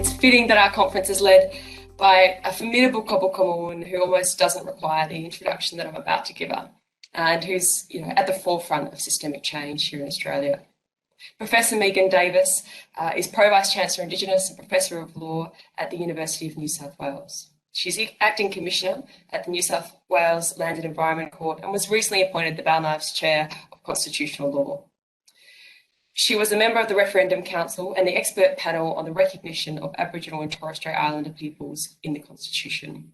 it's fitting that our conference is led by a formidable Cobble woman who almost doesn't require the introduction that I'm about to give her, and who's at the forefront of systemic change here in Australia. Professor Megan Davis is Pro-Vice Chancellor Indigenous and Professor of Law at the University of New South Wales. She's Acting Commissioner at the New South Wales Land and Environment Court and was recently appointed the Balnarv's Chair of Constitutional Law. She was a member of the Referendum Council and the expert panel on the recognition of Aboriginal and Torres Strait Islander peoples in the Constitution.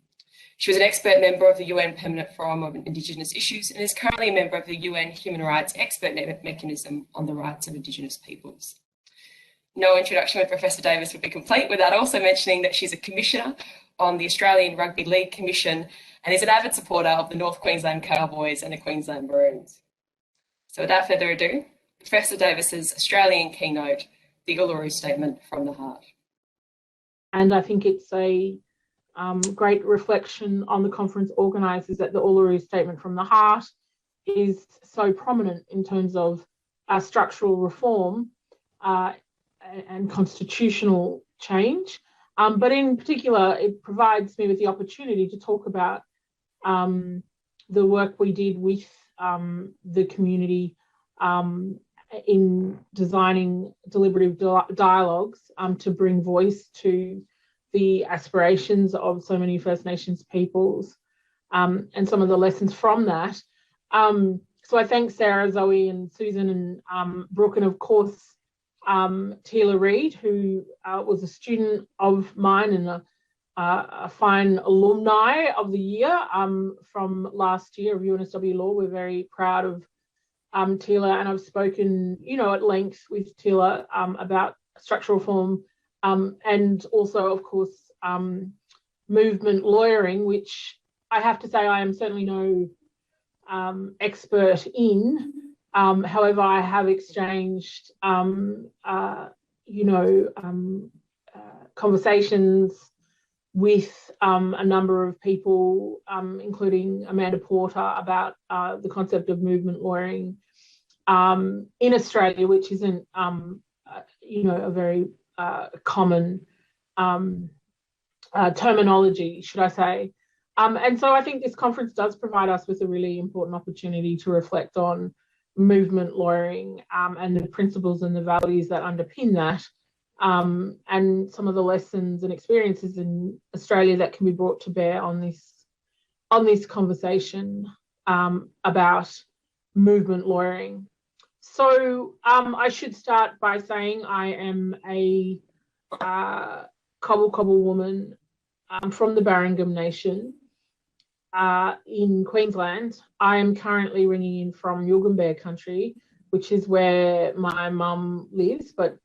She was an expert member of the UN Permanent Forum on Indigenous Issues and is currently a member of the UN Human Rights Expert Mechanism on the Rights of Indigenous Peoples. No introduction with Professor Davis would be complete without also mentioning that she's a Commissioner on the Australian Rugby League Commission and is an avid supporter of the North Queensland Cowboys and the Queensland Maroons. So without further ado, Professor Davis's Australian keynote, the Uluru Statement from the Heart. And I think it's a great reflection on the conference organisers that the Uluru Statement from the Heart is so prominent in terms of structural reform and constitutional change. But in particular, it provides me with the opportunity to talk about the work we did with the community in designing deliberative dialogues to bring voice to the aspirations of so many First Nations peoples and some of the lessons from that. So I thank Sarah, Zoe and Susan and Brooke, and of course Tila Reid, who was a student of mine and a fine alumni of the year from last year of UNSW Law. We're very proud of Tila, and I've spoken, at length with Tila about structural reform and also, of course, movement lawyering, which I have to say I am certainly no expert in. However, I have exchanged, conversations with a number of people, including Amanda Porter, about the concept of movement lawyering in Australia, which isn't, a very common terminology, should I say. And so I think this conference does provide us with a really important opportunity to reflect on movement lawyering and the principles and the values that underpin that, and some of the lessons and experiences in Australia that can be brought to bear on this conversation about movement lawyering. So I should start by saying I am a Cobble woman from the Barringam Nation in Queensland. I am currently ringing in from Yugambeh country, which is where my mum lives, but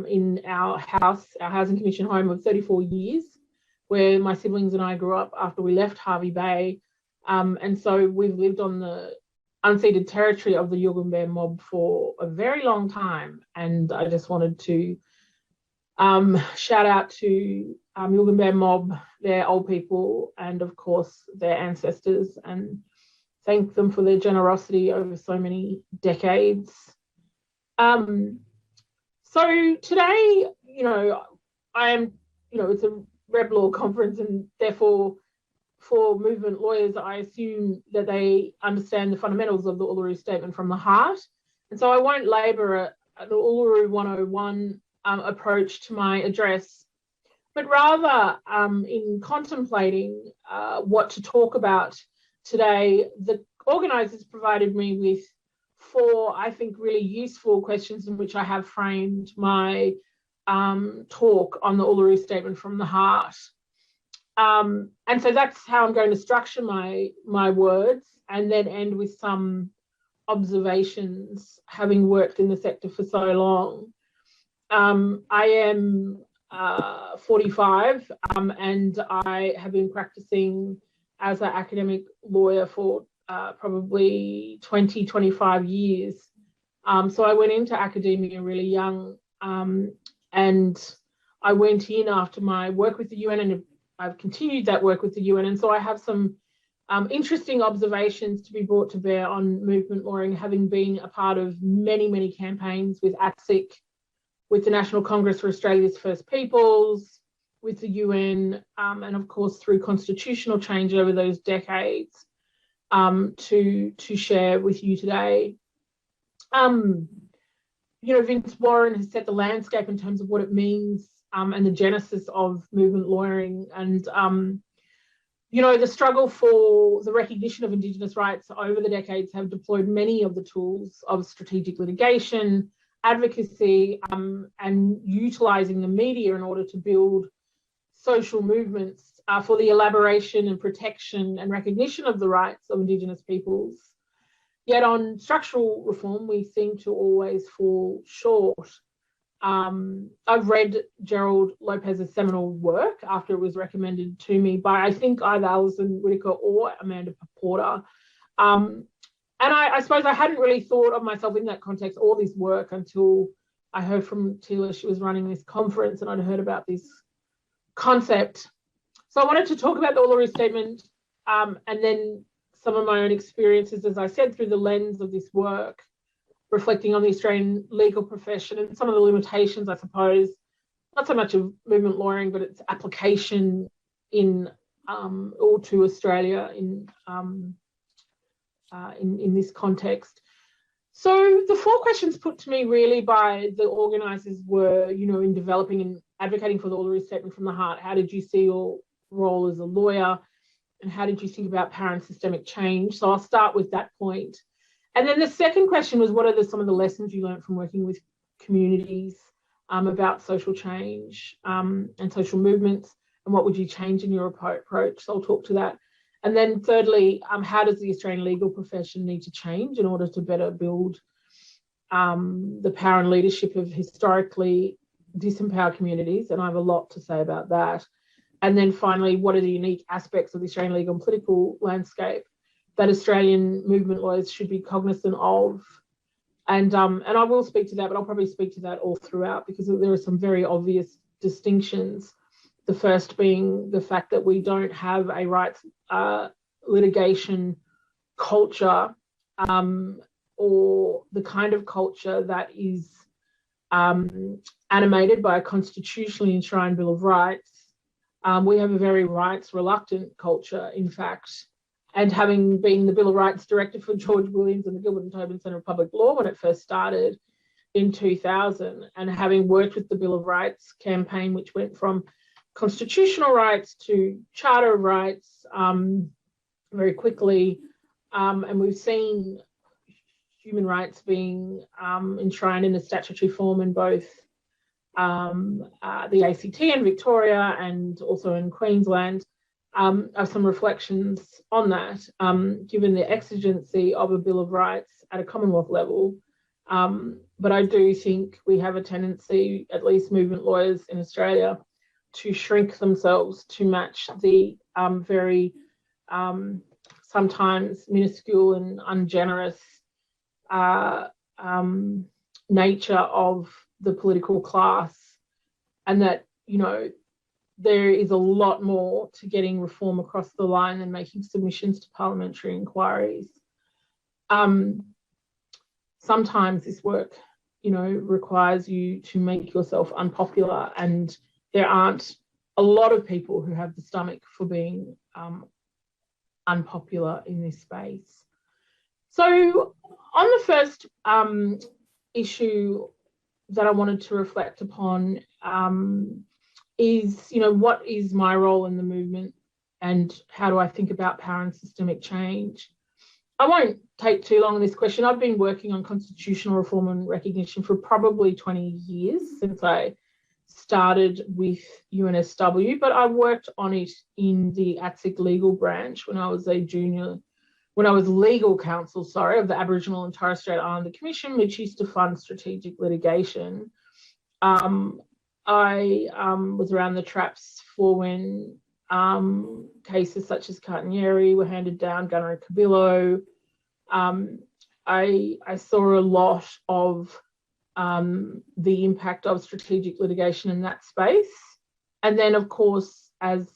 in our housing commission home of 34 years, where my siblings and I grew up after we left Hervey Bay. And so we've lived on the unceded territory of the Yugambeh mob for a very long time. And I just wanted to shout out to Yugambeh mob, their old people, and of course their ancestors, and thank them for their generosity over so many decades. So today, I am, it's a RebLaw conference, and therefore for movement lawyers, I assume that they understand the fundamentals of the Uluru Statement from the Heart. And so I won't labour an Uluru 101 approach to my address, but rather in contemplating what to talk about today, the organisers provided me with 4, I think, really useful questions in which I have framed my talk on the Uluru Statement from the Heart. And so that's how I'm going to structure my words, and then end with some observations, having worked in the sector for so long. I am 45 and I have been practicing as an academic lawyer for probably 25 years. So I went into academia really young, and I went in after my work with the UN, and I've continued that work with the UN. And so I have some interesting observations to be brought to bear on movement lawyering, having been a part of many campaigns with ATSIC, with the National Congress for Australia's First Peoples, with the UN, and of course through constitutional change over those decades, to share with you today. Vince Warren has set the landscape in terms of what it means, and the genesis of movement lawyering, and the struggle for the recognition of Indigenous rights over the decades have deployed many of the tools of strategic litigation, advocacy, and utilising the media in order to build social movements for the elaboration and protection and recognition of the rights of Indigenous peoples. Yet on structural reform, we seem to always fall short. I've read Gerald Lopez's seminal work after it was recommended to me by, I think, either Alison Whitaker or Amanda Porter. And I suppose I hadn't really thought of myself in that context, all this work, until I heard from Tila. She was running this conference and I'd heard about this concept. So I wanted to talk about the Uluru Statement, and then some of my own experiences, as I said, through the lens of this work, reflecting on the Australian legal profession and some of the limitations, I suppose, not so much of movement lawyering, but its application in or to Australia in this context. So the 4 questions put to me really by the organisers were, in developing and advocating for the Uluru Statement from the heart, how did you see your role as a lawyer? And how did you think about power and systemic change? So I'll start with that point. And then the second question was, what are some of the lessons you learned from working with communities about social change and social movements, and what would you change in your approach? So I'll talk to that. And then thirdly, how does the Australian legal profession need to change in order to better build the power and leadership of historically disempowered communities? And I have a lot to say about that. And then finally, what are the unique aspects of the Australian legal and political landscape that Australian movement lawyers should be cognizant of? And I will speak to that, but I'll probably speak to that all throughout, because there are some very obvious distinctions. The first being the fact that we don't have a rights litigation culture, or the kind of culture that is animated by a constitutionally enshrined Bill of Rights. We have a very rights-reluctant culture, in fact, and having been the Bill of Rights director for George Williams and the Gilbert and Tobin Centre of Public Law when it first started in 2000, and having worked with the Bill of Rights campaign, which went from constitutional rights to Charter of Rights very quickly, and we've seen human rights being enshrined in a statutory form in both the ACT and Victoria, and also in Queensland. Are some reflections on that, given the exigency of a Bill of Rights at a Commonwealth level. But I do think we have a tendency, at least movement lawyers in Australia, to shrink themselves to match the very sometimes minuscule and ungenerous nature of the political class, and that, there is a lot more to getting reform across the line than making submissions to parliamentary inquiries. Sometimes this work, requires you to make yourself unpopular, and there aren't a lot of people who have the stomach for being unpopular in this space. So on the first issue that I wanted to reflect upon is, what is my role in the movement, and how do I think about power and systemic change? I won't take too long on this question. I've been working on constitutional reform and recognition for probably 20 years, since I started with UNSW, but I worked on it in the ATSIC legal branch when I was legal counsel, of the Aboriginal and Torres Strait Islander Commission, which used to fund strategic litigation. I was around the traps for when cases such as Cartanyeri were handed down, Gunner and Cabillo. I saw a lot of the impact of strategic litigation in that space. And then, of course, as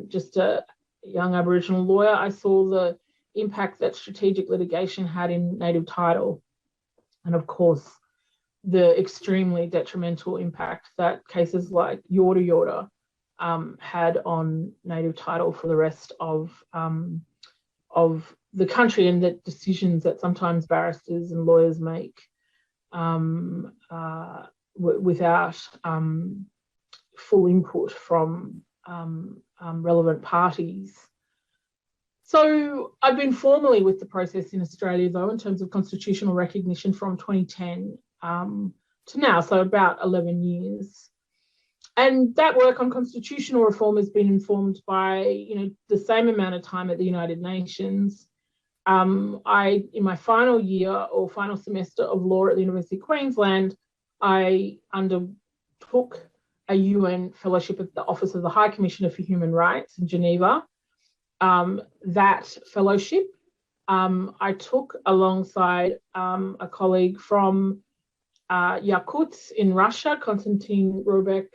just a young Aboriginal lawyer, I saw the impact that strategic litigation had in native title. And of course, the extremely detrimental impact that cases like Yorta had on native title for the rest of the country, and the decisions that sometimes barristers and lawyers make without full input from relevant parties. So I've been formally with the process in Australia, though, in terms of constitutional recognition from 2010 to now, so about 11 years. And that work on constitutional reform has been informed by, the same amount of time at the United Nations. In my final year or final semester of law at the University of Queensland, I undertook a UN fellowship at the Office of the High Commissioner for Human Rights in Geneva. That fellowship I took alongside a colleague from Yakutsk in Russia, Konstantin Robek,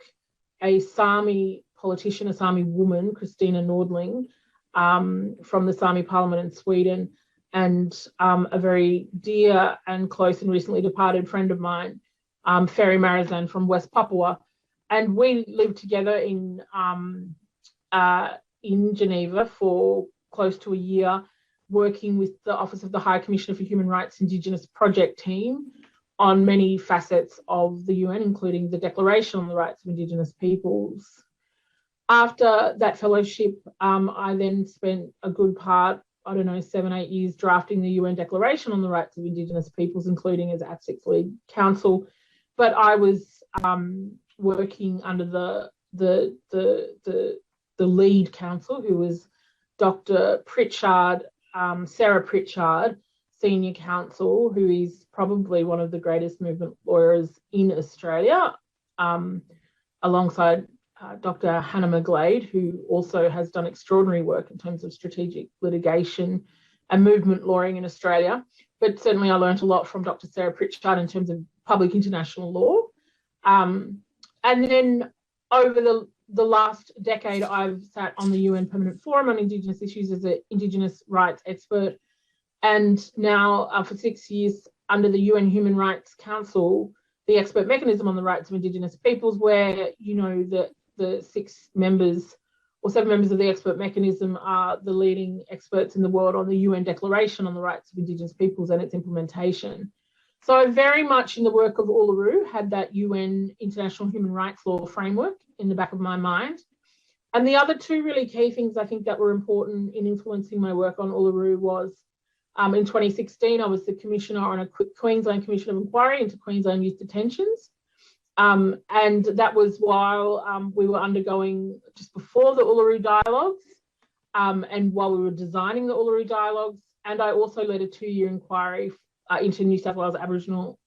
a Sami politician, a Sami woman, Christina Nordling, from the Sami Parliament in Sweden, and a very dear and close and recently departed friend of mine, Ferry Marizan from West Papua. And we lived together in Geneva for close to a year, working with the Office of the High Commissioner for Human Rights Indigenous project team on many facets of the UN, including the Declaration on the Rights of Indigenous Peoples. After that fellowship, I then spent a good part, 7, 8 years drafting the UN Declaration on the Rights of Indigenous Peoples, including as ATSIC's lead counsel. But I was working under the lead counsel, who was Dr. Pritchard, Sarah Pritchard, senior counsel, who is probably one of the greatest movement lawyers in Australia, alongside Dr. Hannah McGlade, who also has done extraordinary work in terms of strategic litigation and movement lawyering in Australia. But certainly I learned a lot from Dr. Sarah Pritchard in terms of public international law. And then over the last decade, I've sat on the UN Permanent Forum on Indigenous issues as an Indigenous rights expert. And now for 6 years under the UN Human Rights Council, the expert mechanism on the rights of Indigenous peoples, where the 7 members of the expert mechanism are the leading experts in the world on the UN Declaration on the Rights of Indigenous Peoples and its implementation. So I very much, in the work of Uluru, had that UN International Human Rights Law framework in the back of my mind. And the other two really key things I think that were important in influencing my work on Uluru was, in 2016, I was the commissioner on a Queensland Commission of Inquiry into Queensland youth detentions. And that was while we were undergoing, just before the Uluru Dialogues, and while we were designing the Uluru Dialogues. And I also led a 2-year inquiry into New South Wales Aboriginal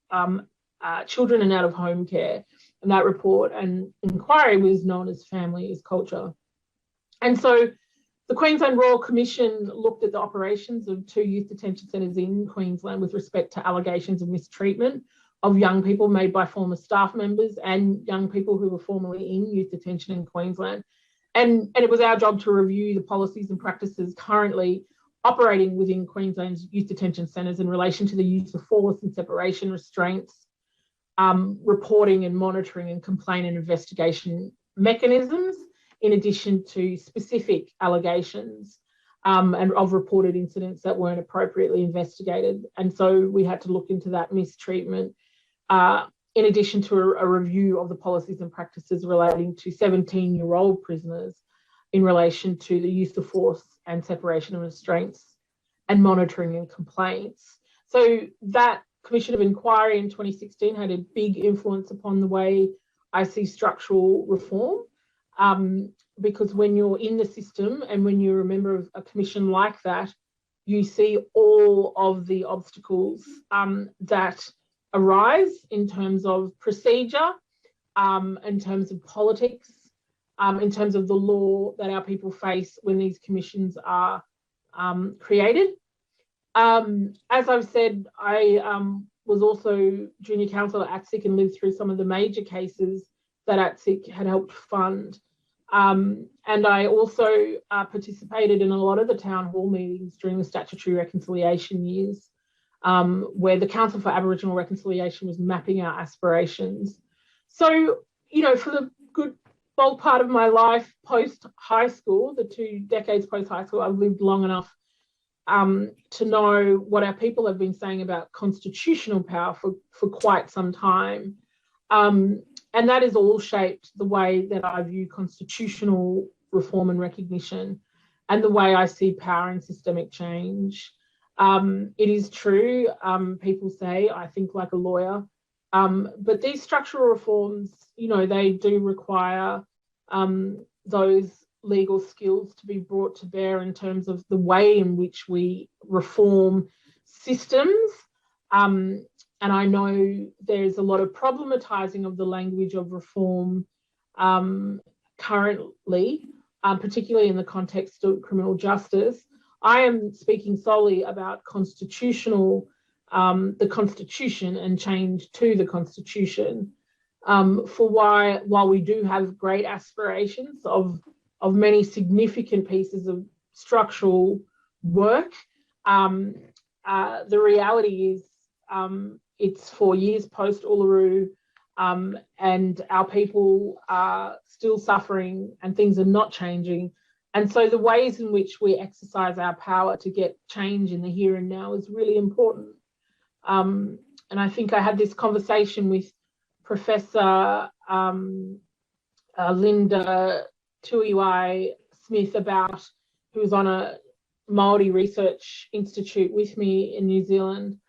children and out of home care. And that report and inquiry was known as Family is Culture. And so the Queensland Royal Commission looked at the operations of 2 youth detention centres in Queensland with respect to allegations of mistreatment of young people made by former staff members and young people who were formerly in youth detention in Queensland. And it was our job to review the policies and practices currently operating within Queensland's youth detention centres in relation to the use of force and separation restraints, reporting and monitoring and complaint and investigation mechanisms, in addition to specific allegations and of reported incidents that weren't appropriately investigated. And so we had to look into that mistreatment, in addition to a review of the policies and practices relating to 17-year-old prisoners in relation to the use of force and separation of restraints and monitoring and complaints. So that Commission of Inquiry in 2016 had a big influence upon the way I see structural reform, because when you're in the system and when you're a member of a commission like that, you see all of the obstacles that arise in terms of procedure, in terms of politics, in terms of the law that our people face when these commissions are created. As I've said, I was also junior counsel at ATSIC and lived through some of the major cases that ATSIC had helped fund. And I also participated in a lot of the town hall meetings during the statutory reconciliation years, where the Council for Aboriginal Reconciliation was mapping out aspirations. So, for the good bulk part of my life post high school, the 2 decades post high school, I've lived long enough to know what our people have been saying about constitutional power for quite some time. And that has all shaped the way that I view constitutional reform and recognition and the way I see power and systemic change. It is true, people say, I think like a lawyer, but these structural reforms, you know, they do require those legal skills to be brought to bear in terms of the way in which we reform systems. And I know there's a lot of problematizing of the language of reform currently, particularly in the context of criminal justice. I am speaking solely about constitutional, the Constitution and change to the Constitution. While we do have great aspirations of many significant pieces of structural work, the reality is it's 4 years post Uluru, and our people are still suffering and things are not changing. And so the ways in which we exercise our power to get change in the here and now is really important. And I think I had this conversation with Professor Linda Tuiwai Smith who was on a Māori Research Institute with me in New Zealand,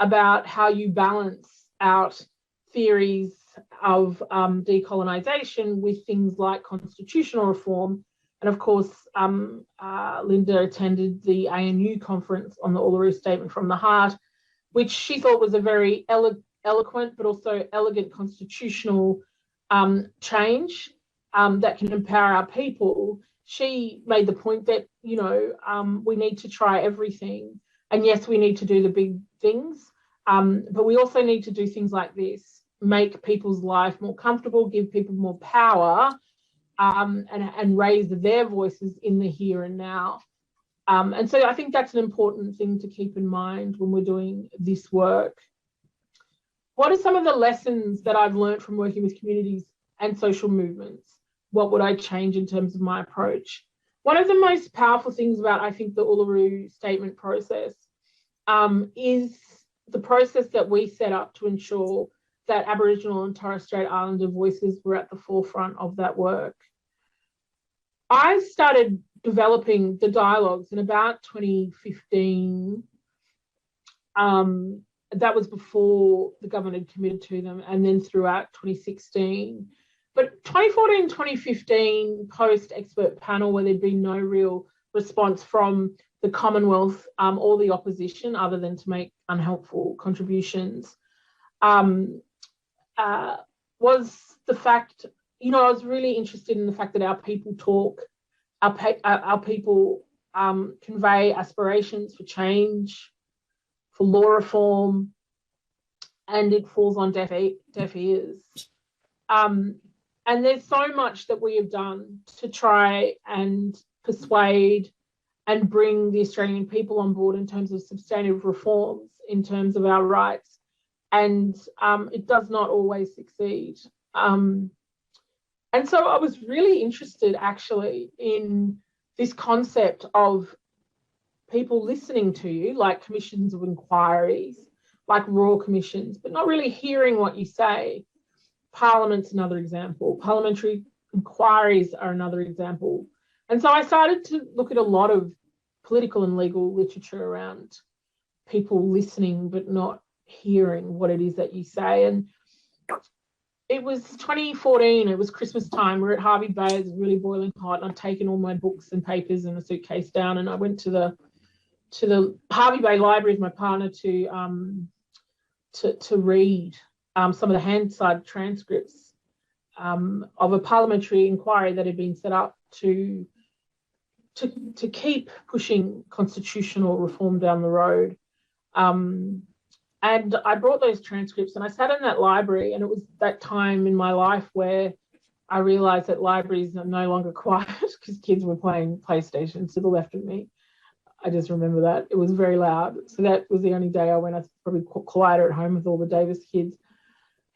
about how you balance out theories of decolonisation with things like constitutional reform. And of course, Linda attended the ANU conference on the Uluru Statement from the Heart, which she thought was a very eloquent but also elegant constitutional change that can empower our people. She made the point that, you know, we need to try everything. And yes, we need to do the big things, but we also need to do things like this, make people's life more comfortable, give people more power, and raise their voices in the here and now. And so I think that's an important thing to keep in mind when we're doing this work. What are some of the lessons that I've learned from working with communities and social movements? What would I change in terms of my approach? One of the most powerful things about, I think, the Uluru Statement process is the process that we set up to ensure that Aboriginal and Torres Strait Islander voices were at the forefront of that work. I started developing the dialogues in about 2015. That was before the government had committed to them, and then throughout 2016. But 2014, 2015, post-expert panel, where there'd been no real response from the Commonwealth or the opposition other than to make unhelpful contributions, was the fact, you know, I was really interested in the fact that our people talk, our people convey aspirations for change, for law reform, and it falls on deaf ears. And there's so much that we have done to try and persuade and bring the Australian people on board in terms of substantive reforms, in terms of our rights, and it does not always succeed. And so I was really interested actually in this concept of people listening to you, like commissions of inquiries, like royal commissions, but not really hearing what you say. Parliament's another example. Parliamentary inquiries are another example. And so I started to look at a lot of political and legal literature around people listening but not hearing what it is that you say. And it was 2014, it was Christmas time. We're at Harvey Bay, it was really boiling hot, and I'd taken all my books and papers and a suitcase down, and I went to the Harvey Bay Library with my partner to read some of the Hansard transcripts of a parliamentary inquiry that had been set up to keep pushing constitutional reform down the road. And I brought those transcripts and I sat in that library, and it was that time in my life where I realised that libraries are no longer quiet because kids were playing PlayStation to the left of me. I just remember that. It was very loud. So that was the only day I went. I was probably quieter at home with all the Davis kids.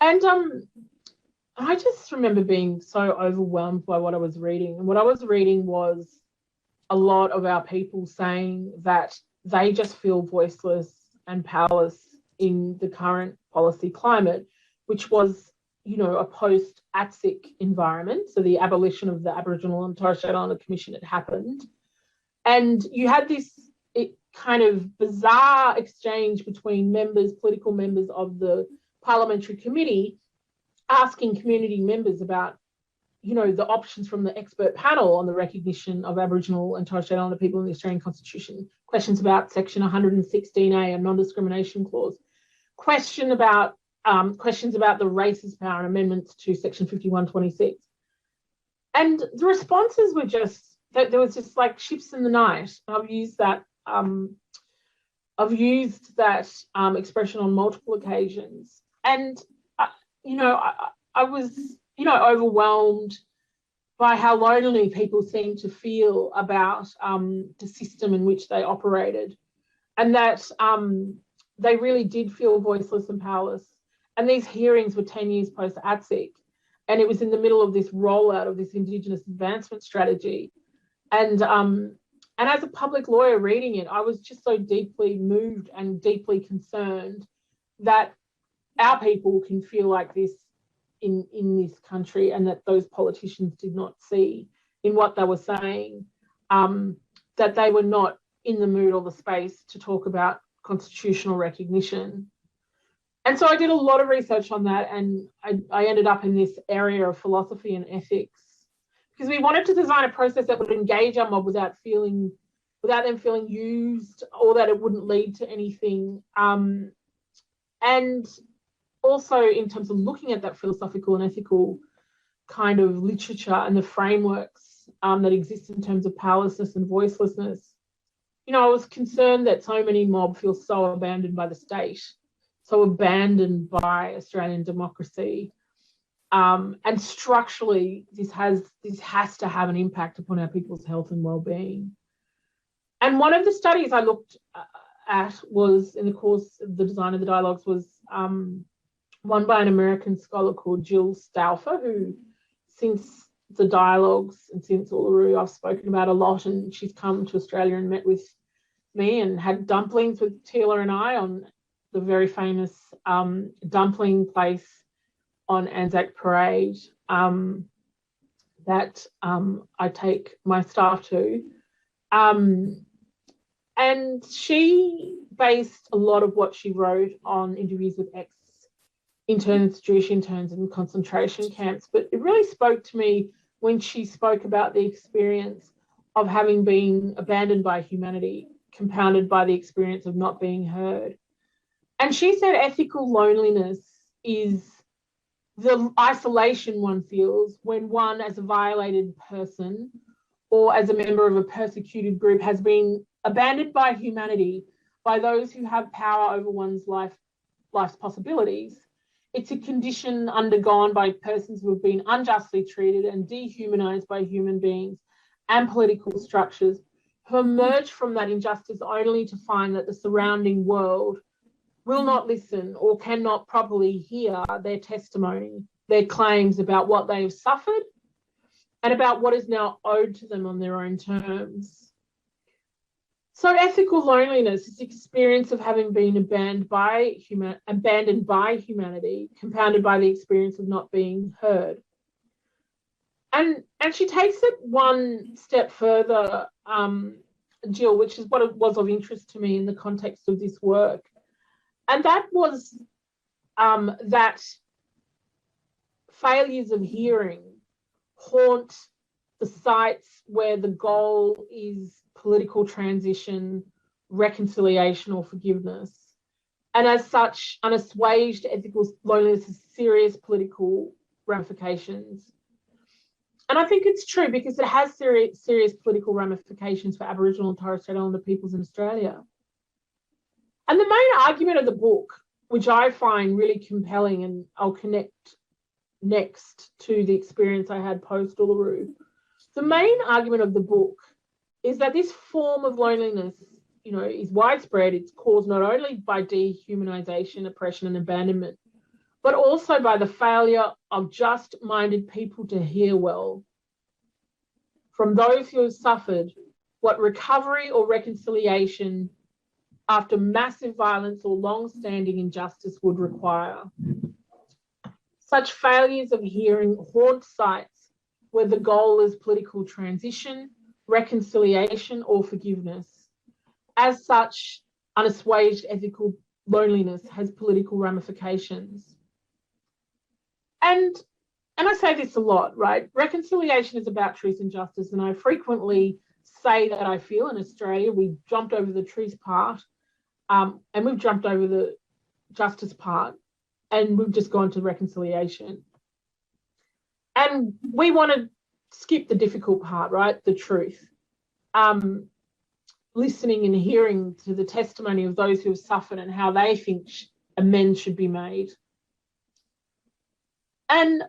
And I just remember being so overwhelmed by what I was reading. And what I was reading was a lot of our people saying that they just feel voiceless and powerless in the current policy climate, which was, a post-ATSIC environment. So the abolition of the Aboriginal and Torres Strait Islander Commission had happened. And you had this kind of bizarre exchange between political members of the parliamentary committee, asking community members about, the options from the expert panel on the recognition of Aboriginal and Torres Strait Islander people in the Australian Constitution, questions about Section 116A and Non-Discrimination Clause, questions about the racist power and amendments to Section 5126. And the responses were just, there was just like ships in the night. I've used that expression on multiple occasions. And, I was, overwhelmed by how lonely people seemed to feel about the system in which they operated, and that they really did feel voiceless and powerless. And these hearings were 10 years post-ATSIC, and it was in the middle of this rollout of this Indigenous advancement strategy. And as a public lawyer reading it, I was just so deeply moved and deeply concerned that our people can feel like this in this country, and that those politicians did not see in what they were saying, that they were not in the mood or the space to talk about constitutional recognition. And so I did a lot of research on that, and I ended up in this area of philosophy and ethics, because we wanted to design a process that would engage our mob without them feeling used, or that it wouldn't lead to anything. And also in terms of looking at that philosophical and ethical kind of literature and the frameworks that exist in terms of powerlessness and voicelessness, I was concerned that so many mob feel so abandoned by the state, so abandoned by Australian democracy. And structurally, this has to have an impact upon our people's health and well-being. And one of the studies I looked at was, in the course of the design of the dialogues, was one by an American scholar called Jill Stauffer, who, since the dialogues and since Uluru, I've spoken about a lot, and she's come to Australia and met with me and had dumplings with Tila and I on the very famous dumpling place on Anzac Parade that I take my staff to. And she based a lot of what she wrote on interviews with ex-interns, Jewish interns in concentration camps. But it really spoke to me when she spoke about the experience of having been abandoned by humanity, compounded by the experience of not being heard. And she said ethical loneliness is the isolation one feels when one, as a violated person or as a member of a persecuted group, has been abandoned by humanity, by those who have power over one's life's possibilities. It's a condition undergone by persons who have been unjustly treated and dehumanized by human beings and political structures, who emerge from that injustice only to find that the surrounding world will not listen or cannot properly hear their testimony, their claims about what they have suffered and about what is now owed to them on their own terms. So ethical loneliness is the experience of having been abandoned by humanity, compounded by the experience of not being heard. And she takes it one step further, Jill, which is what it was of interest to me in the context of this work. And that was that failures of hearing haunt the sites where the goal is political transition, reconciliation, or forgiveness. And as such, unassuaged ethical loneliness has serious political ramifications. And I think it's true because it has serious political ramifications for Aboriginal and Torres Strait Islander peoples in Australia. And the main argument of the book, which I find really compelling, and I'll connect next to the experience I had post-Uluru, the main argument of the book is that this form of loneliness, is widespread. It's caused not only by dehumanization, oppression, and abandonment but also by the failure of just-minded people to hear well from those who have suffered what recovery or reconciliation after massive violence or long-standing injustice would require. Such failures of hearing haunt sites where the goal is political transition, reconciliation, or forgiveness. As such, unassuaged ethical loneliness has political ramifications. And I say this a lot, right? Reconciliation is about truth and justice, and I frequently say that I feel in Australia we've jumped over the truth part, and we've jumped over the justice part, and we've just gone to reconciliation. And we want to skip the difficult part, right? The truth. Listening and hearing to the testimony of those who have suffered and how they think amends should be made. And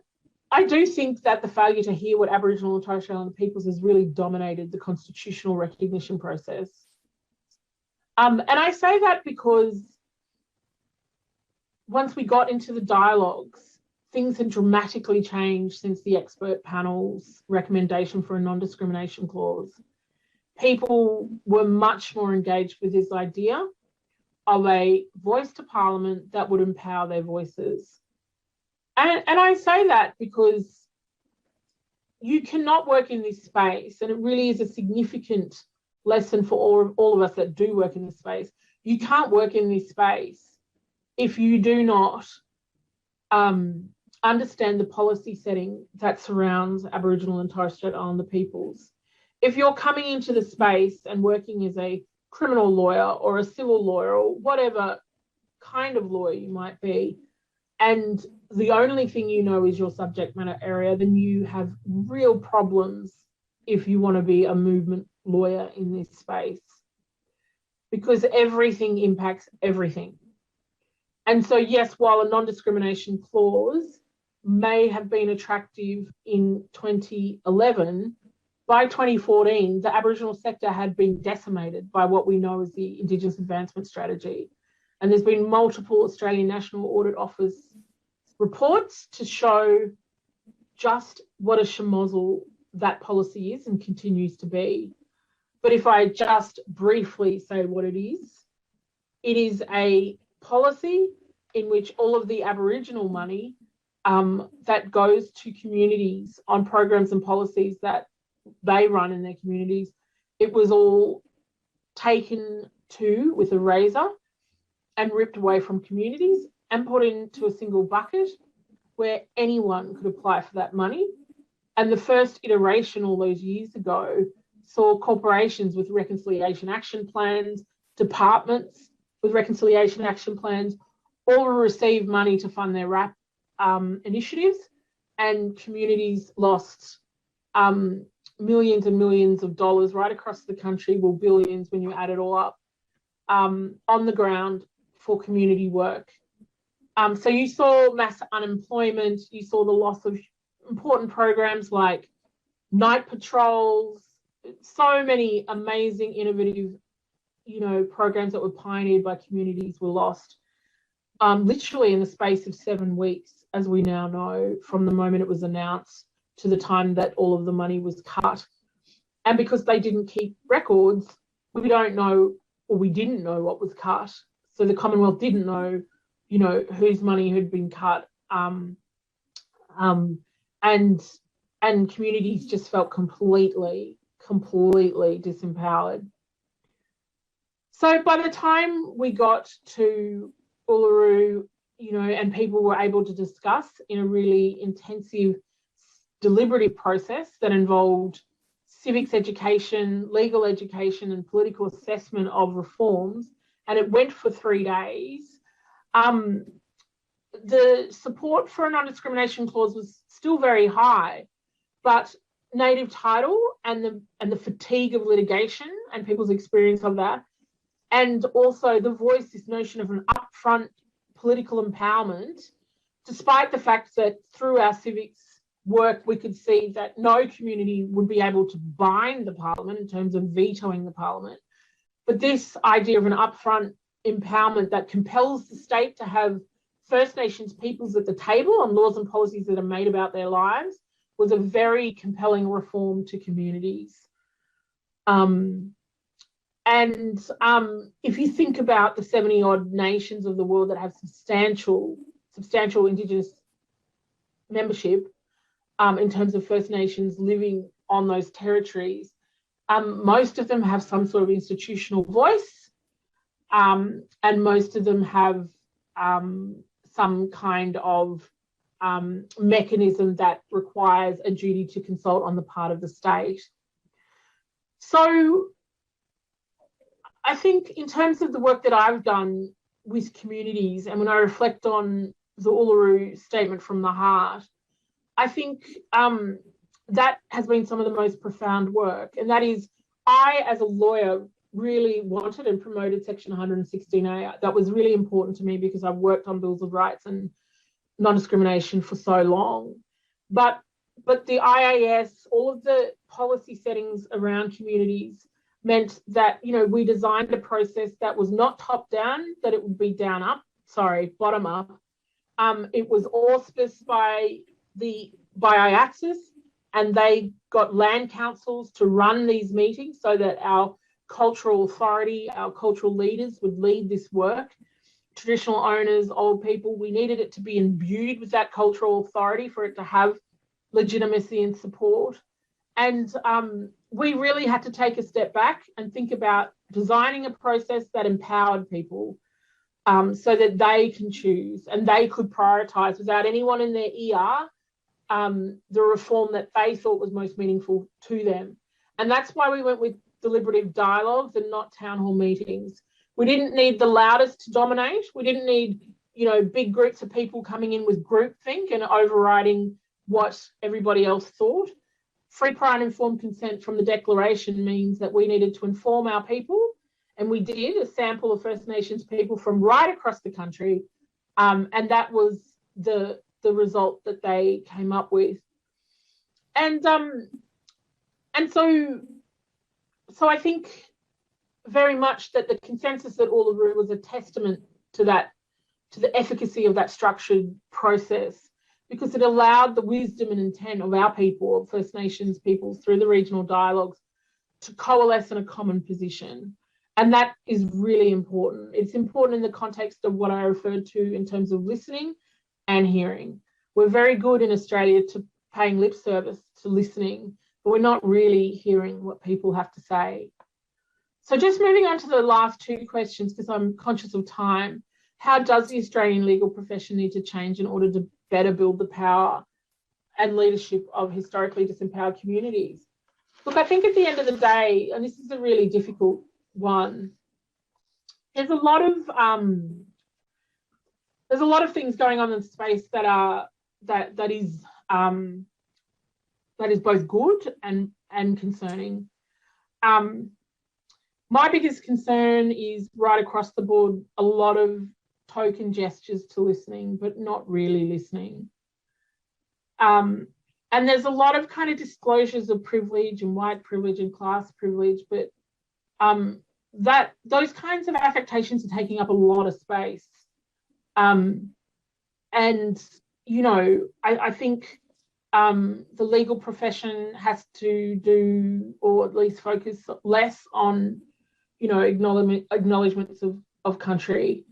I do think that the failure to hear what Aboriginal and Torres Strait Islander peoples has really dominated the constitutional recognition process. And I say that because once we got into the dialogues, things had dramatically changed since the expert panel's recommendation for a non-discrimination clause. People were much more engaged with this idea of a voice to Parliament that would empower their voices. And I say that because you cannot work in this space, and it really is a significant lesson for all of us that do work in this space. You can't work in this space if you do not understand the policy setting that surrounds Aboriginal and Torres Strait Islander peoples. If you're coming into the space and working as a criminal lawyer or a civil lawyer or whatever kind of lawyer you might be, and the only thing you know is your subject matter area, then you have real problems if you want to be a movement lawyer in this space, because everything impacts everything. And so, yes, while a non-discrimination clause may have been attractive in 2011, by 2014, the Aboriginal sector had been decimated by what we know as the Indigenous Advancement Strategy. And there's been multiple Australian National Audit Office reports to show just what a schmozzle that policy is and continues to be. But if I just briefly say what it is a policy in which all of the Aboriginal money that goes to communities on programs and policies that they run in their communities, it was all taken to with a razor and ripped away from communities and put into a single bucket where anyone could apply for that money. And the first iteration all those years ago saw corporations with reconciliation action plans, departments with reconciliation action plans, all receive money to fund their RAP initiatives, and communities lost millions and millions of dollars right across the country, well, billions when you add it all up, on the ground for community work. So you saw mass unemployment, you saw the loss of important programs like night patrols, so many amazing, innovative, programs that were pioneered by communities were lost, literally in the space of 7 weeks, as we now know, from the moment it was announced to the time that all of the money was cut. And because they didn't keep records, we don't know, or we didn't know what was cut. So the Commonwealth didn't know, whose money had been cut. And communities just felt completely disempowered. So by the time we got to Uluru, and people were able to discuss in a really intensive, deliberative process that involved civics education, legal education, and political assessment of reforms, and it went for 3 days, the support for a non-discrimination clause was still very high, but native title and the fatigue of litigation and people's experience of that, and also the voice, this notion of an upfront political empowerment, despite the fact that through our civics work we could see that no community would be able to bind the Parliament in terms of vetoing the Parliament. But this idea of an upfront empowerment that compels the state to have First Nations peoples at the table on laws and policies that are made about their lives was a very compelling reform to communities. If you think about the 70-odd nations of the world that have substantial Indigenous membership in terms of First Nations living on those territories, most of them have some sort of institutional voice, and most of them have some kind of mechanism that requires a duty to consult on the part of the state. So I think in terms of the work that I've done with communities, and when I reflect on the Uluru Statement from the Heart, I think that has been some of the most profound work. And that is, I, as a lawyer, really wanted and promoted Section 116A. That was really important to me because I've worked on bills of rights and non-discrimination for so long. But the IAS, all of the policy settings around communities meant that, you know, we designed a process that was not top down, that it would be bottom up. It was auspiced by IAXIS, and they got land councils to run these meetings so that our cultural authority, our cultural leaders would lead this work. Traditional owners, old people, we needed it to be imbued with that cultural authority for it to have legitimacy and support. And we really had to take a step back and think about designing a process that empowered people so that they can choose and they could prioritise without anyone in their ear the reform that they thought was most meaningful to them. And that's why we went with deliberative dialogues and not town hall meetings. We didn't need the loudest to dominate. We didn't need, you know, big groups of people coming in with groupthink and overriding what everybody else thought. Free, prior and informed consent from the Declaration means that we needed to inform our people, and we did, a sample of First Nations people from right across the country, and that was the result that they came up with. And so I think very much that the consensus at Uluru was a testament to that, to the efficacy of that structured process, because it allowed the wisdom and intent of our people, of First Nations peoples, through the regional dialogues to coalesce in a common position. And that is really important. It's important in the context of what I referred to in terms of listening and hearing. We're very good in Australia to paying lip service to listening, but we're not really hearing what people have to say. So just moving on to the last two questions, because I'm conscious of time. How does the Australian legal profession need to change in order to better build the power and leadership of historically disempowered communities? Look, I think at the end of the day, and this is a really difficult one, there's a lot of things going on in space that are that is both good and concerning. My biggest concern is right across the board, a lot of token gestures to listening, but not really listening. And there's a lot of kind of disclosures of privilege and white privilege and class privilege, but those kinds of affectations are taking up a lot of space. And, you know, I think the legal profession has to do, or at least focus less on, you know, acknowledgements of country,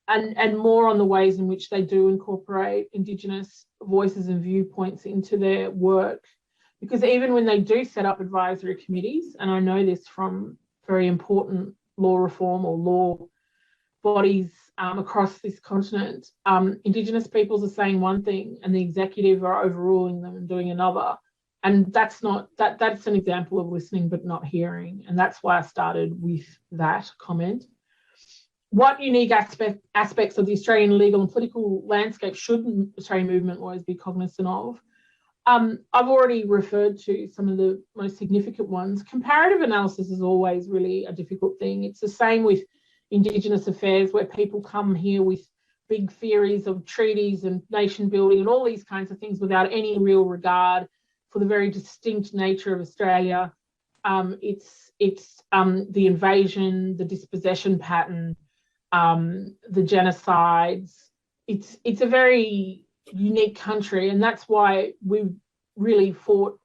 and more on the ways in which they do incorporate Indigenous voices and viewpoints into their work. Because even when they do set up advisory committees, and I know this from very important law reform or law bodies across this continent, Indigenous peoples are saying one thing and the executive are overruling them and doing another. And that's an example of listening but not hearing. And that's why I started with that comment. What unique aspects of the Australian legal and political landscape should Australian movement lawyers be cognizant of? I've already referred to some of the most significant ones. Comparative analysis is always really a difficult thing. It's the same with Indigenous affairs, where people come here with big theories of treaties and nation building and all these kinds of things without any real regard for the very distinct nature of Australia. It's the invasion, the dispossession pattern, the genocides, it's a very unique country, and that's why we really fought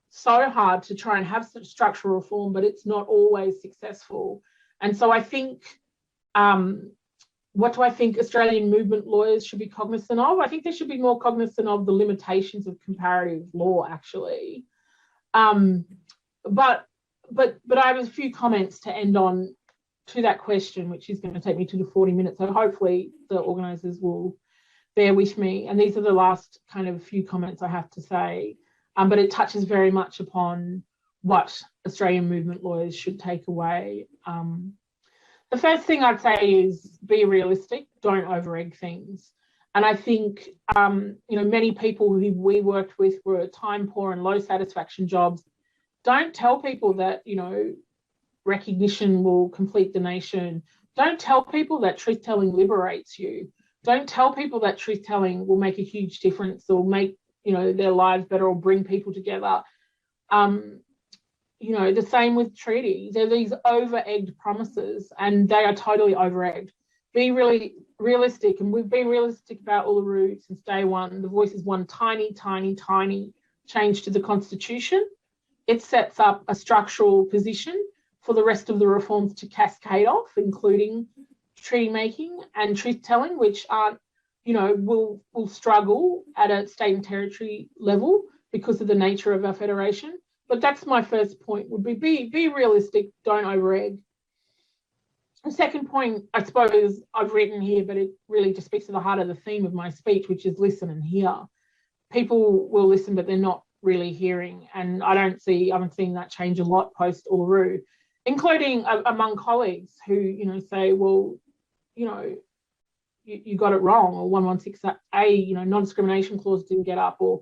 so hard to try and have such structural reform, but it's not always successful. And so I think, what do I think Australian movement lawyers should be cognizant of? I think they should be more cognizant of the limitations of comparative law, actually. But I have a few comments to end on to that question, which is going to take me to the 40 minutes. So hopefully the organisers will bear with me. And these are the last kind of few comments I have to say. But it touches very much upon what Australian movement lawyers should take away. The first thing I'd say is be realistic, don't over-egg things. And I think, many people who we worked with were time poor and low satisfaction jobs. Don't tell people that, recognition will complete the nation. Don't tell people that truth-telling liberates you. Don't tell people that truth-telling will make a huge difference or make, their lives better or bring people together. The same with treaties. They're these over-egged promises, and they are totally over-egged. Be really realistic, and we've been realistic about Uluru since day one. The Voice is one tiny, tiny, tiny change to the Constitution. It sets up a structural position for the rest of the reforms to cascade off, including treaty making and truth-telling, which aren't, will struggle at a state and territory level because of the nature of our federation. But that's my first point, would be realistic, don't over-egg. The second point, I suppose I've written here, but it really just speaks to the heart of the theme of my speech, which is listen and hear. People will listen, but they're not really hearing. And I haven't seen that change a lot post Uluru, including among colleagues who, say, well, you got it wrong, or 116A, non-discrimination clause didn't get up, or,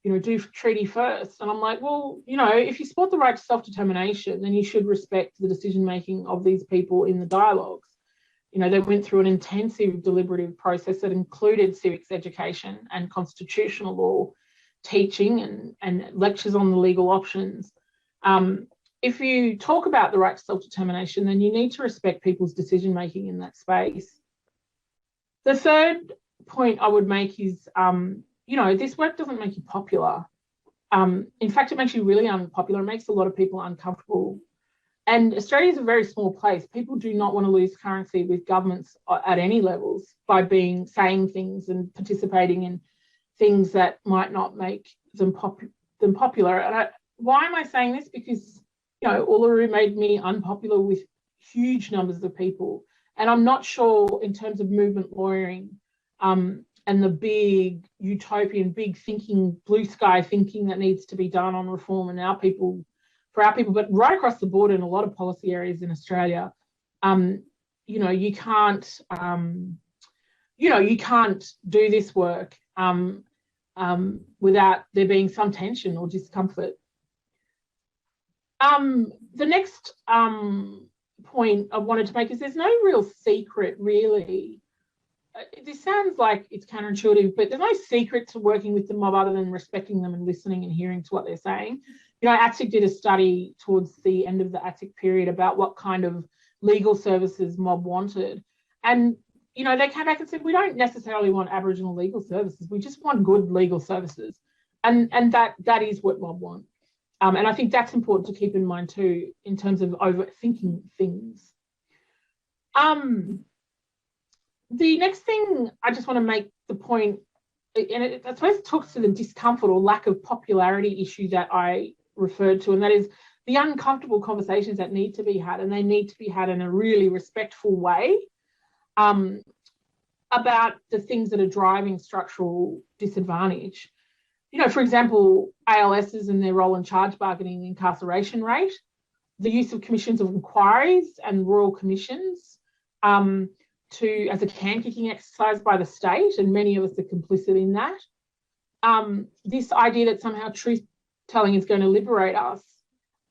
do treaty first. And I'm like, well, if you support the right to self-determination, then you should respect the decision-making of these people in the dialogues. They went through an intensive deliberative process that included civics education and constitutional law teaching and lectures on the legal options. If you talk about the right to self-determination, then you need to respect people's decision-making in that space. The third point I would make is, this work doesn't make you popular. In fact, it makes you really unpopular. It makes a lot of people uncomfortable. And Australia is a very small place. People do not want to lose currency with governments at any levels by saying things and participating in things that might not make them popular. And why am I saying this? Because, Uluru made me unpopular with huge numbers of people. And I'm not sure in terms of movement lawyering, and the big utopian, big thinking, blue sky thinking that needs to be done on reform and for our people, but right across the board in a lot of policy areas in Australia, you can't do this work without there being some tension or discomfort. The next point I wanted to make is there's no real secret, really. This sounds like it's counterintuitive, but there's no secret to working with the mob other than respecting them and listening and hearing to what they're saying. ATSIC did a study towards the end of the ATSIC period about what kind of legal services mob wanted. And, they came back and said, we don't necessarily want Aboriginal legal services. We just want good legal services. And that is what mob want. And I think that's important to keep in mind too, in terms of overthinking things. The next thing I just want to make the point, and I suppose it talks to the discomfort or lack of popularity issue that I referred to, and that is the uncomfortable conversations that need to be had, and they need to be had in a really respectful way about the things that are driving structural disadvantage. For example, ALSs and their role in charge bargaining incarceration rate, the use of commissions of inquiries and royal commissions, as a can-kicking exercise by the state, and many of us are complicit in that. This idea that somehow truth-telling is going to liberate us,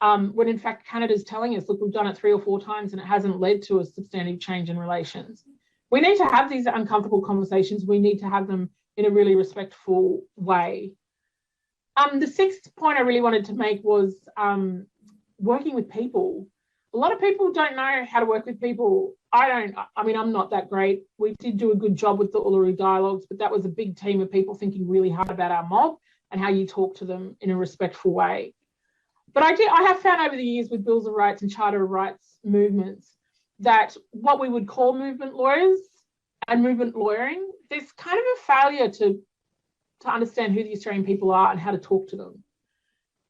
when in fact Canada's telling us, look, we've done it 3 or 4 times and it hasn't led to a substantive change in relations. We need to have these uncomfortable conversations. We need to have them in a really respectful way. The sixth point I really wanted to make was working with people. A lot of people don't know how to work with people. I'm not that great. We did do a good job with the Uluru dialogues, but that was a big team of people thinking really hard about our mob and how you talk to them in a respectful way. But I have found over the years with Bills of Rights and Charter of Rights movements that what we would call movement lawyers and movement lawyering, there's kind of a failure to understand who the Australian people are and how to talk to them.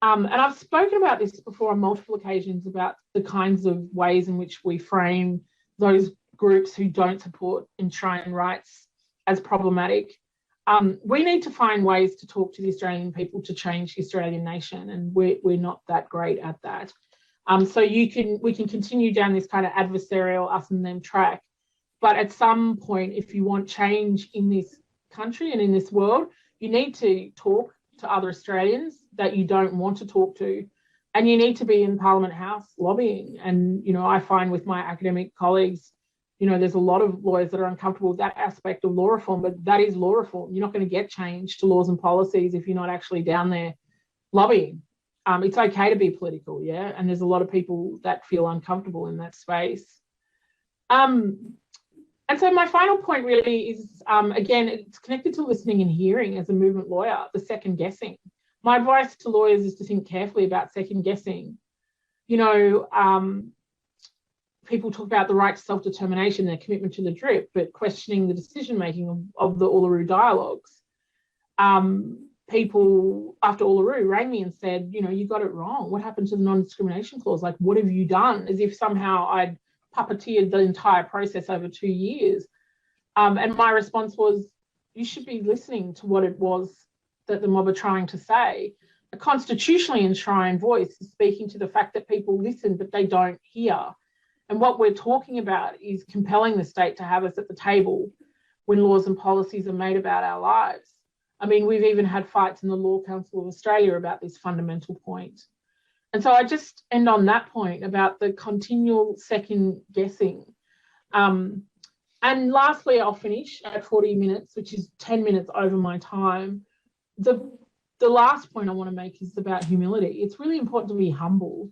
And I've spoken about this before on multiple occasions about the kinds of ways in which we frame those groups who don't support enshrined rights as problematic. We need to find ways to talk to the Australian people to change the Australian nation, and we're not that great at that. So we can continue down this kind of adversarial us and them track, but at some point, if you want change in this country and in this world, you need to talk to other Australians that you don't want to talk to, and you need to be in Parliament House lobbying. And, you know, I find with my academic colleagues, you know, there's a lot of lawyers that are uncomfortable with that aspect of law reform, but that is law reform. You're not going to get change to laws and policies if you're not actually down there lobbying. It's okay to be political, yeah, and there's a lot of people that feel uncomfortable in that space. And so my final point really is, again, it's connected to listening and hearing as a movement lawyer, the second guessing. My advice to lawyers is to think carefully about second guessing. You know, people talk about the right to self-determination, their commitment to the DRIP, but questioning the decision-making of the Uluru dialogues. People after Uluru rang me and said, you know, you got it wrong. What happened to the non-discrimination clause? Like, what have you done? As if somehow I'd puppeteered the entire process over 2 years. And my response was, you should be listening to what it was that the mob are trying to say. A constitutionally enshrined voice is speaking to the fact that people listen, but they don't hear. And what we're talking about is compelling the state to have us at the table when laws and policies are made about our lives. I mean, we've even had fights in the Law Council of Australia about this fundamental point. And so I just end on that point about the continual second guessing. And lastly, I'll finish at 40 minutes, which is 10 minutes over my time. The last point I want to make is about humility. It's really important to be humble.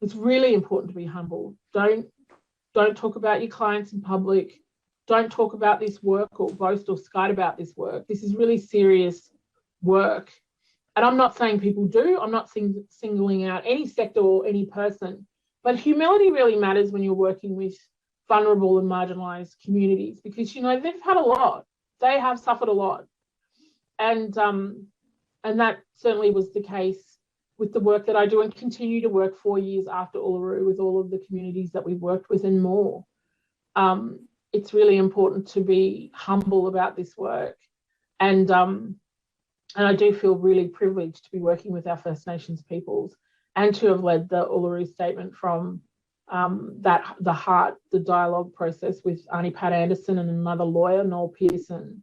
It's really important to be humble. Don't talk about your clients in public. Don't talk about this work or boast or skite about this work. This is really serious work. And I'm not saying people do. I'm not singling out any sector or any person. But humility really matters when you're working with vulnerable and marginalised communities, because, you know, they've had a lot. They have suffered a lot. And that certainly was the case with the work that I do and continue to work 4 years after Uluru with all of the communities that we've worked with and more. It's really important to be humble about this work. And I do feel really privileged to be working with our First Nations peoples and to have led the Uluru Statement from the dialogue process with Auntie Pat Anderson and another lawyer, Noel Pearson.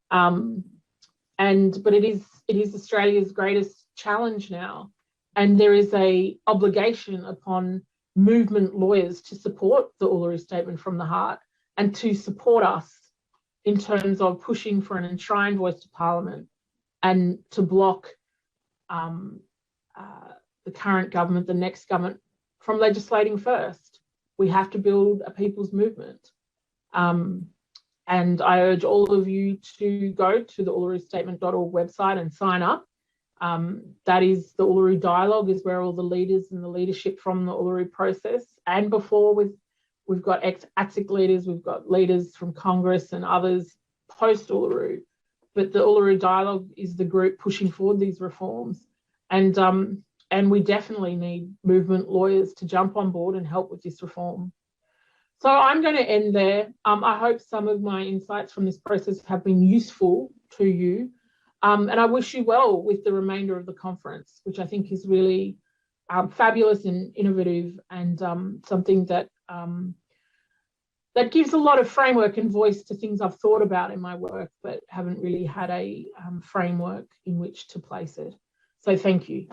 But it is Australia's greatest challenge now. And there is a obligation upon movement lawyers to support the Uluru Statement from the heart and to support us in terms of pushing for an enshrined voice to Parliament and to block the current government, the next government, from legislating first. We have to build a people's movement. And I urge all of you to go to the ulurustatement.org website and sign up. That is the Uluru Dialogue, is where all the leaders and the leadership from the Uluru process and before we've got ex-ATSIC leaders, we've got leaders from Congress and others post-Uluru. But the Uluru Dialogue is the group pushing forward these reforms. And we definitely need movement lawyers to jump on board and help with this reform. So I'm going to end there. I hope some of my insights from this process have been useful to you. And I wish you well with the remainder of the conference, which I think is really fabulous and innovative, and something that gives a lot of framework and voice to things I've thought about in my work, but haven't really had a framework in which to place it. So thank you.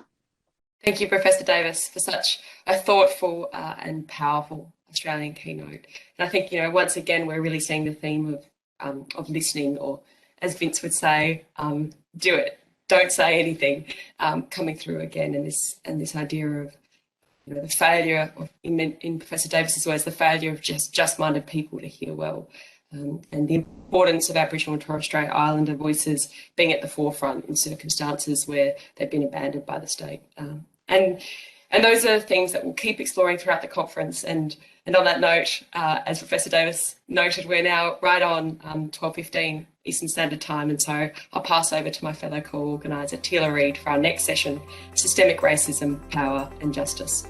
Thank you, Professor Davis, for such a thoughtful and powerful Australian keynote. And I think, you know, once again, we're really seeing the theme of listening, or as Vince would say, do it, don't say anything, coming through again, and this idea of the failure in Professor Davis's words, the failure of just-minded people to hear well, and the importance of Aboriginal and Torres Strait Islander voices being at the forefront in circumstances where they've been abandoned by the state. And those are things that we'll keep exploring throughout the conference. And on that note, as Professor Davis noted, we're now right on 12:15 Eastern Standard Time. And so I'll pass over to my fellow co-organiser, Tila Reid, for our next session, Systemic Racism, Power and Justice.